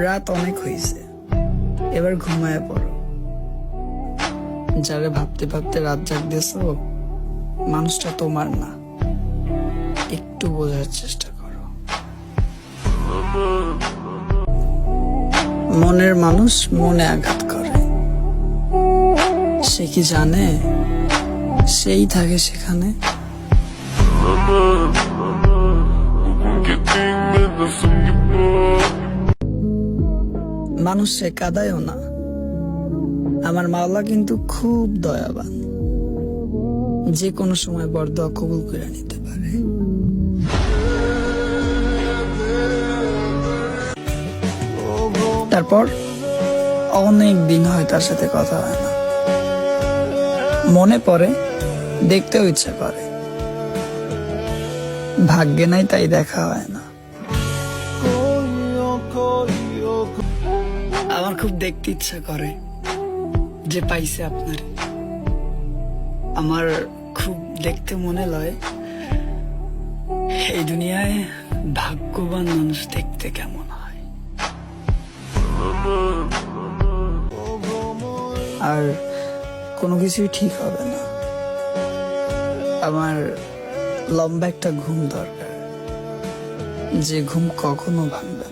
রাত অনেক হয়েছে, এবার ঘুমায় পড়ো। যারে ভাবতে ভাবতে রাত জাগতেছো, মানুষটা তোমার না, একটু বোঝার চেষ্টা করো। মনের মানুষ মনে আঘাত করে, সে কি জানে সেই থাকে সেখানে? মানুষ সে কাঁদায়ও না, আমার মাওলা কিন্তু খুব দয়াবান, যে কোনো সময় বরদোয়া কবুল করে নিতে পারে। তারপর অনেক দিন হয় তার সাথে কথা হয় না, মনে পড়ে, দেখতেও ইচ্ছা করে, ভাগ্যে নাই তাই দেখা হয় না। আমার খুব দেখতে ইচ্ছা করে যে পাইছে আপনার, আমার খুব দেখতে মনে লয় এই দুনিয়ায় ভাগ্যবান মানুষ দেখতে কেমন হয়। আর কোনো কিছুই ঠিক হবে না, আমার লম্বা একটা ঘুম দরকার, যে ঘুম কখনো ভাঙবে